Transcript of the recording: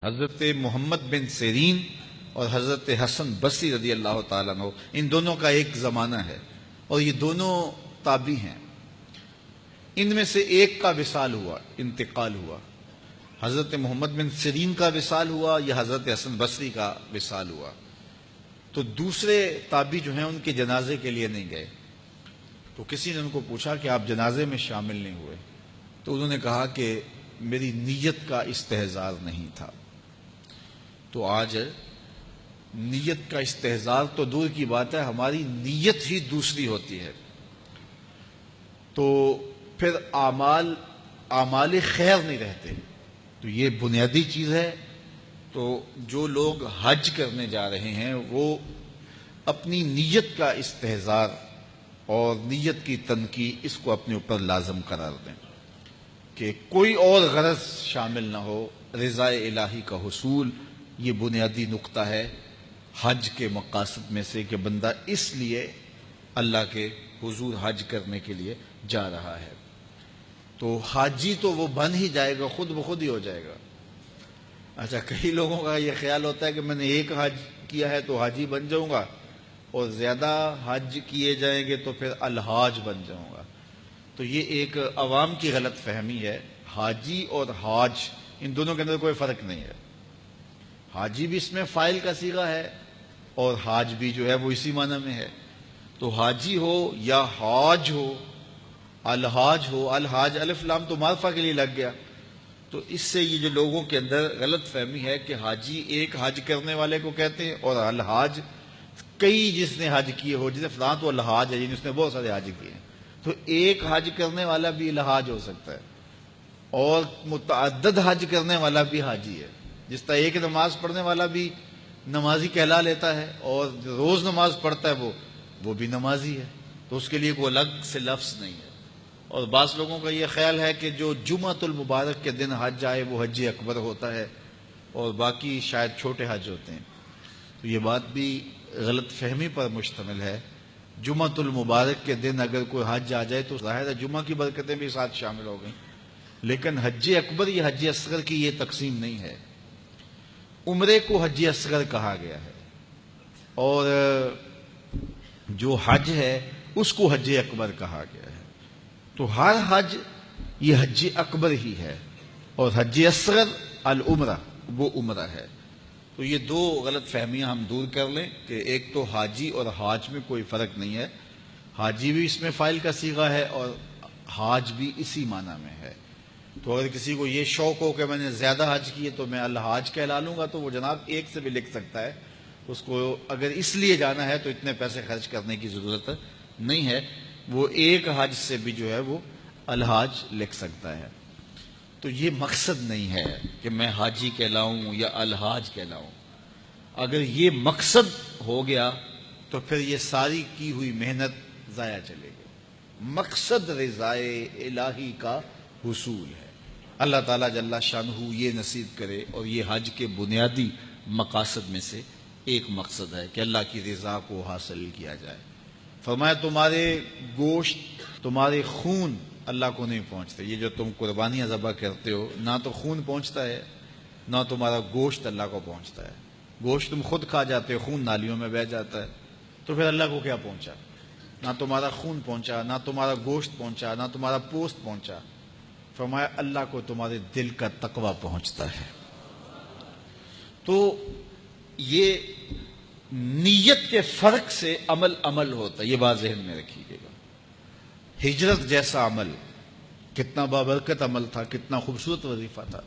حضرت محمد بن سیرین اور حضرت حسن بصری رضی اللہ تعالیٰ عنہ، ان دونوں کا ایک زمانہ ہے اور یہ دونوں تابعی ہیں۔ ان میں سے ایک کا وصال ہوا، انتقال ہوا، حضرت محمد بن سیرین کا وصال ہوا یا حضرت حسن بصری کا وصال ہوا، تو دوسرے تابعی جو ہیں ان کے جنازے کے لیے نہیں گئے۔ تو کسی نے ان کو پوچھا کہ آپ جنازے میں شامل نہیں ہوئے، تو انہوں نے کہا کہ میری نیت کا استحضار نہیں تھا۔ تو آج نیت کا استحضار تو دور کی بات ہے، ہماری نیت ہی دوسری ہوتی ہے، تو پھر اعمال خیر نہیں رہتے۔ تو یہ بنیادی چیز ہے۔ تو جو لوگ حج کرنے جا رہے ہیں وہ اپنی نیت کا استحضار اور نیت کی تنقید اس کو اپنے اوپر لازم قرار دیں کہ کوئی اور غرض شامل نہ ہو، رضا الہی کا حصول یہ بنیادی نقطہ ہے حج کے مقاصد میں سے، کہ بندہ اس لیے اللہ کے حضور حج کرنے کے لیے جا رہا ہے۔ تو حاجی تو وہ بن ہی جائے گا، خود بخود ہی ہو جائے گا۔ اچھا، کئی لوگوں کا یہ خیال ہوتا ہے کہ میں نے ایک حج کیا ہے تو حاجی بن جاؤں گا، اور زیادہ حج کیے جائیں گے تو پھر الحاج بن جاؤں گا۔ تو یہ ایک عوام کی غلط فہمی ہے۔ حاجی اور حاج ان دونوں کے اندر کوئی فرق نہیں ہے۔ حاجی بھی اس میں فاعل کا صیغہ ہے اور حاج بھی جو ہے وہ اسی معنی میں ہے۔ تو حاجی ہو یا حاج ہو، الحاج ہو، الحاج الف لام تو معرفہ کے لیے لگ گیا۔ تو اس سے یہ جو لوگوں کے اندر غلط فہمی ہے کہ حاجی ایک حج کرنے والے کو کہتے ہیں، اور الحاج کئی جس نے حج کیے ہو، جسے فلاں تو الحاج ہے جن اس نے بہت سارے حج کیے ہیں۔ تو ایک حج کرنے والا بھی الحاج ہو سکتا ہے اور متعدد حج کرنے والا بھی حاجی ہے۔ جس طرح ایک نماز پڑھنے والا بھی نمازی کہلا لیتا ہے اور روز نماز پڑھتا ہے وہ بھی نمازی ہے، تو اس کے لیے کوئی الگ سے لفظ نہیں ہے۔ اور بعض لوگوں کا یہ خیال ہے کہ جو جمعۃ المبارک کے دن حج آئے وہ حج اکبر ہوتا ہے اور باقی شاید چھوٹے حج ہوتے ہیں۔ تو یہ بات بھی غلط فہمی پر مشتمل ہے۔ جمعۃ المبارک کے دن اگر کوئی حج آ جائے تو ظاہر ہے جمعہ کی برکتیں بھی ساتھ شامل ہو گئیں، لیکن حج اکبر یا حج اصغر کی یہ تقسیم نہیں ہے۔ عمرے کو حج اصغر کہا گیا ہے اور جو حج ہے اس کو حج اکبر کہا گیا ہے۔ تو ہر حج یہ حج اکبر ہی ہے، اور حج اصغر العمرہ وہ عمرہ ہے۔ تو یہ دو غلط فہمیاں ہم دور کر لیں کہ ایک تو حاجی اور حاج میں کوئی فرق نہیں ہے، حاجی بھی اس میں فاعل کا صیغہ ہے اور حاج بھی اسی معنی میں ہے۔ تو اگر کسی کو یہ شوق ہو کہ میں نے زیادہ حج کیے تو میں الحاج کہلا لوں گا، تو وہ جناب ایک سے بھی لکھ سکتا ہے۔ اس کو اگر اس لیے جانا ہے تو اتنے پیسے خرچ کرنے کی ضرورت نہیں ہے، وہ ایک حج سے بھی جو ہے وہ الحاج لکھ سکتا ہے۔ تو یہ مقصد نہیں ہے کہ میں حاجی کہلاؤں یا الحاج کہلاؤں۔ اگر یہ مقصد ہو گیا تو پھر یہ ساری کی ہوئی محنت ضائع چلے گی۔ مقصد رضائے الہی کا حصول ہے۔ اللہ تعالیٰ جل شانہ یہ نصیب کرے، اور یہ حج کے بنیادی مقاصد میں سے ایک مقصد ہے کہ اللہ کی رضا کو حاصل کیا جائے۔ فرمایا تمہارے گوشت، تمہارے خون اللہ کو نہیں پہنچتے۔ یہ جو تم قربانیاں ذبح کرتے ہو، نہ تو خون پہنچتا ہے نہ تمہارا گوشت اللہ کو پہنچتا ہے۔ گوشت تم خود کھا جاتے ہو، خون نالیوں میں بہہ جاتا ہے، تو پھر اللہ کو کیا پہنچا؟ نہ تمہارا خون پہنچا، نہ تمہارا گوشت پہنچا، نہ تمہارا پوست پہنچا۔ فرمایا اللہ کو تمہارے دل کا تقوی پہنچتا ہے۔ تو یہ نیت کے فرق سے عمل ہوتا ہے، یہ بات ذہن میں رکھیے گا۔ ہجرت جیسا عمل کتنا بابرکت عمل تھا، کتنا خوبصورت وظیفہ تھا،